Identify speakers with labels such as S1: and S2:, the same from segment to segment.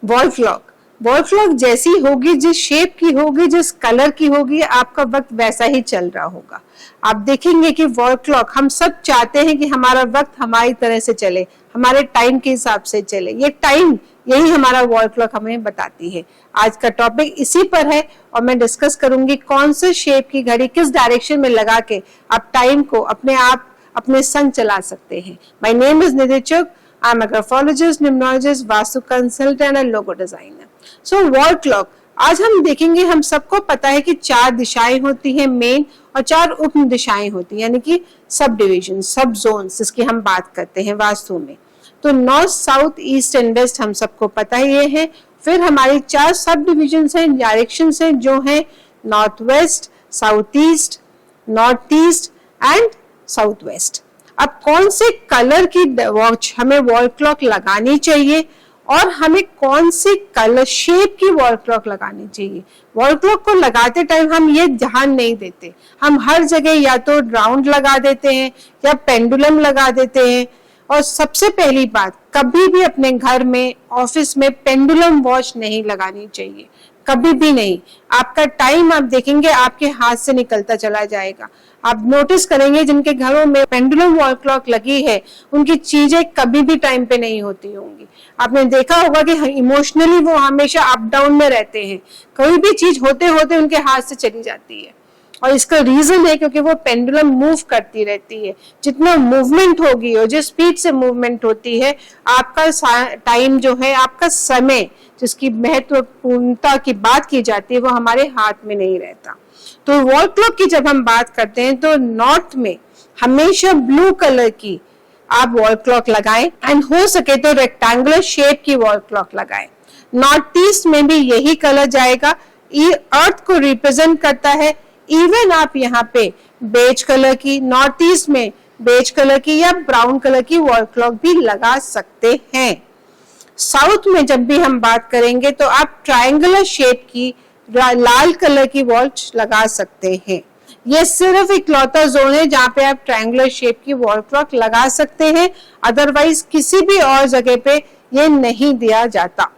S1: Wall clock जैसी होगी, जिस शेप की होगी, जिस कलर की होगी, आपका वक्त वैसा ही चल रहा होगा। आप देखेंगे कि वॉल क्लॉक, हम सब चाहते हैं कि हमारा वक्त हमारी तरह से चले, हमारे टाइम के हिसाब से चले। ये टाइम, यही हमारा वॉल क्लॉक हमें बताती है। आज का टॉपिक इसी पर है और मैं डिस्कस करूंगी कौन से शेप की घड़ी किस डायरेक्शन में लगा के आप टाइम को अपने आप अपने संग चला सकते हैं। My name is Nidhi Chugh, I am a graphologist, numerologist, vastu consultant and logo designer. So wall clock आज हम देखेंगे। हम सबको पता है कि 4 दिशाएं होती हैं मेन, और 4 उप दिशाएं होती हैं, यानी कि सब डिविजन, सब जोन, जिसकी हम बात करते हैं वास्तु में। तो north, south, east and west हम सबको पता ही है। फिर हमारी 4 सब डिविजन हैं, डायरेक्शन हैं, जो है north west, south east, north east and south west. अब कौन से कलर की वॉच हमें वॉल क्लॉक लगानी चाहिए और हमें कौन सी कलर शेप की वॉल क्लॉक लगानी चाहिए। वॉल क्लॉक को लगाते टाइम हम ये ध्यान नहीं देते, हम हर जगह या तो राउंड लगा देते हैं या पेंडुलम लगा देते हैं। और सबसे पहली बात, कभी भी अपने घर में, ऑफिस में पेंडुलम वॉच नहीं लगानी चाहिए, कभी भी नहीं। आपका टाइम आप देखेंगे आपके हाथ से निकलता चला जाएगा। आप नोटिस करेंगे जिनके घरों में पेंडुलम वॉल क्लॉक लगी है, उनकी चीजें कभी भी टाइम पे नहीं होती होंगी। आपने देखा होगा कि इमोशनली वो हमेशा अप डाउन में रहते हैं, कोई भी चीज होते होते उनके हाथ से चली जाती है। और इसका रीजन है क्योंकि वो पेंडुलम मूव करती रहती है। जितना मूवमेंट होगी और जिस स्पीड से मूवमेंट होती है, आपका टाइम जो है, आपका समय, जिसकी महत्वपूर्णता की बात की जाती है, वो हमारे हाथ में नहीं रहता। तो वॉल क्लॉक की जब हम बात करते हैं तो नॉर्थ में हमेशा ब्लू कलर की आप वॉल क्लॉक लगाएं, एंड हो सके तो रेक्टेंगुलर शेप की वॉल क्लॉक लगाएं। नॉर्थ ईस्ट में भी यही कलर जाएगा, ये अर्थ को रिप्रेजेंट करता है। इवन आप यहाँ पे बेज कलर की, नॉर्थ ईस्ट में बेज कलर की या ब्राउन कलर की वॉल क्लॉक भी लगा सकते हैं। साउथ में जब भी हम बात करेंगे तो आप ट्रायंगुलर शेप की लाल कलर की वॉच लगा सकते हैं। ये सिर्फ इकलौता जोन है जहाँ पे आप ट्रायंगुलर शेप की वॉल क्लॉक लगा सकते हैं, अदरवाइज किसी भी और जगह पे ये नहीं दिया जाता।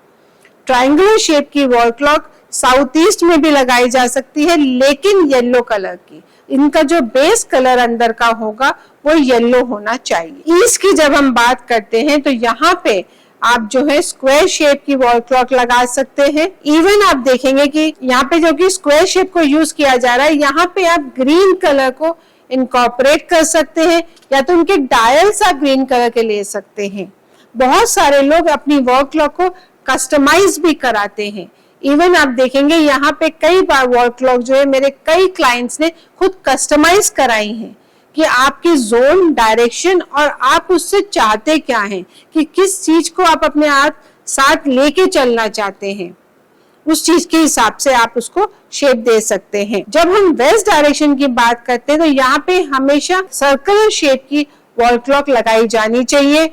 S1: ट्रायंगुलर शेप की वॉल क्लॉक साउथ ईस्ट में भी लगाई जा सकती है, लेकिन येलो कलर की। इनका जो बेस कलर अंदर का होगा वो येलो होना चाहिए। ईस्ट की जब हम बात करते हैं तो यहाँ पे आप जो है स्क्वायर शेप की वॉल क्लॉक लगा सकते हैं। इवन आप देखेंगे कि यहाँ पे जो कि स्क्वायर शेप को यूज किया जा रहा है, यहाँ पे आप ग्रीन कलर को इनकॉर्पोरेट कर सकते हैं, या तो उनके डायल्स आप ग्रीन कलर के ले सकते हैं। बहुत सारे लोग अपनी वॉल क्लॉक को कस्टमाइज भी कराते हैं। इवन आप देखेंगे यहाँ पे कई बार वॉल क्लॉक जो है मेरे कई क्लाइंट्स ने खुद कस्टमाइज कराई हैं कि आपकी जोन, डायरेक्शन और आप उससे चाहते क्या हैं, कि किस चीज को आप अपने साथ लेके चलना चाहते हैं, उस चीज के हिसाब से आप उसको शेप दे सकते हैं। जब हम वेस्ट डायरेक्शन की बात करते हैं तो यहाँ पे हमेशा सर्कुलर शेप की वॉल क्लॉक लगाई जानी चाहिए।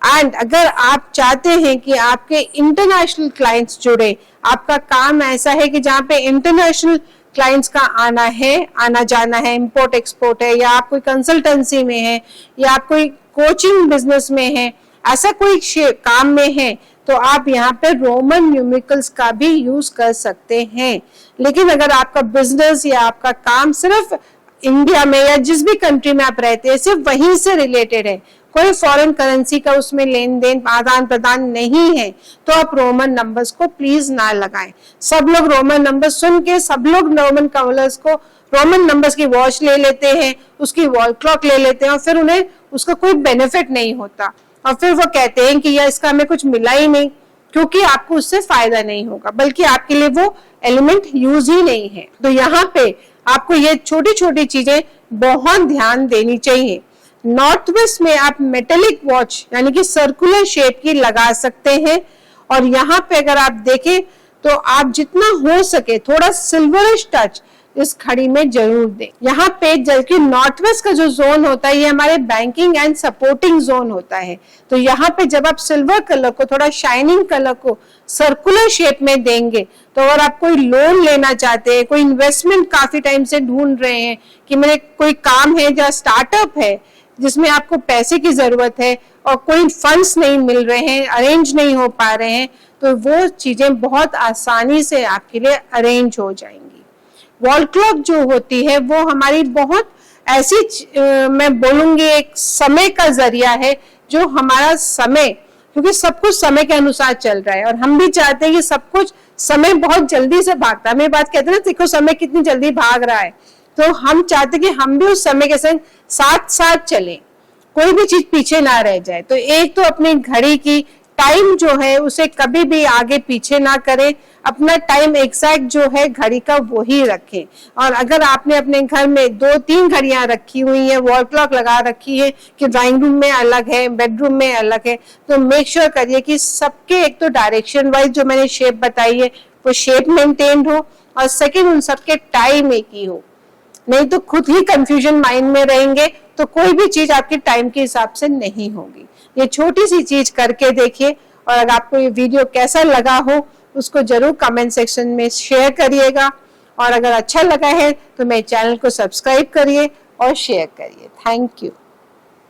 S1: एंड अगर आप चाहते हैं कि आपके इंटरनेशनल क्लाइंट्स जुड़े, आपका काम ऐसा है कि जहाँ पे इंटरनेशनल क्लाइंट्स का आना जाना है, इंपोर्ट एक्सपोर्ट है, या आप कोई कंसल्टेंसी में है, या आप कोई कोचिंग बिजनेस में है, ऐसा कोई काम में है, तो आप यहाँ पे रोमन न्यूमेरिकल्स का भी यूज कर सकते हैं। लेकिन अगर आपका बिजनेस या आपका काम सिर्फ इंडिया में या जिस भी कंट्री में आप रहते हैं सिर्फ वहीं से रिलेटेड है, कोई फॉरेन करेंसी का उसमें लेन देन आदान प्रदान नहीं है, तो आप रोमन नंबर्स को प्लीज ना लगाएं। सब लोग रोमन नंबर सुन के सब लोग रोमन कलर्स को, रोमन नंबर्स की वॉच ले लेते हैं, उसकी वॉल क्लॉक ले लेते हैं, और फिर उन्हें उसका कोई बेनिफिट नहीं होता, और फिर वो कहते हैं कि यार इसका हमें कुछ मिला ही नहीं, क्योंकि आपको उससे फायदा नहीं होगा, बल्कि आपके लिए वो एलिमेंट यूज ही नहीं है। तो यहाँ पे आपको ये छोटी छोटी चीजें बहुत ध्यान देनी चाहिए। नॉर्थ वेस्ट में आप मेटेलिक वॉच यानी कि सर्कुलर शेप की लगा सकते हैं, और यहाँ पे अगर आप देखें तो आप जितना हो सके थोड़ा सिल्वरिश टच इस घड़ी में जरूर दें। यहाँ पे जबकि नॉर्थ वेस्ट का जो जोन होता है ये हमारे बैंकिंग एंड सपोर्टिंग जोन होता है, तो यहाँ पे जब आप सिल्वर कलर को, थोड़ा शाइनिंग कलर को सर्कुलर शेप में देंगे, तो अगर आप कोई लोन लेना चाहते हैं, कोई इन्वेस्टमेंट काफी टाइम से ढूंढ रहे हैं कि मेरे कोई काम है या स्टार्टअप है जिसमें आपको पैसे की जरूरत है, और कोई फंड्स नहीं मिल रहे हैं, अरेंज नहीं हो पा रहे हैं, तो वो चीजें बहुत आसानी से आपके लिए अरेंज हो जाएंगी। वॉल क्लॉक जो होती है वो हमारी बहुत ऐसी मैं बोलूंगी एक समय का जरिया है, जो हमारा समय, क्योंकि सब कुछ समय के अनुसार चल रहा है और हम भी चाहते हैं कि सब कुछ, समय बहुत जल्दी से भागता है, मेरी बात कहते हैं ना, देखो समय कितनी जल्दी भाग रहा है, तो हम चाहते हैं कि हम भी उस समय के संग साथ साथ चलें, कोई भी चीज पीछे ना रह जाए। तो एक तो अपनी घड़ी की टाइम जो है उसे कभी भी आगे पीछे ना करें, अपना टाइम एग्जैक्ट जो है घड़ी का वो ही रखें। और अगर आपने अपने घर में 2-3 घड़ियां रखी हुई है, वॉल क्लॉक लगा रखी है कि ड्राइंग रूम में अलग है, बेडरूम में अलग है, तो मेक श्योर करिए कि सबके एक तो डायरेक्शन वाइज जो मैंने शेप बताई है वो शेप मेंटेन्ड हो, और सेकेंड उन सबके टाइम एक ही हो, नहीं तो खुद ही कंफ्यूजन माइंड में रहेंगे तो कोई भी चीज आपके टाइम के हिसाब से नहीं होगी। ये छोटी सी चीज करके देखिए, और अगर आपको ये वीडियो कैसा लगा हो उसको जरूर कमेंट सेक्शन में शेयर करिएगा, और अगर अच्छा लगा है तो मेरे चैनल को सब्सक्राइब करिए और शेयर करिए। Thank you.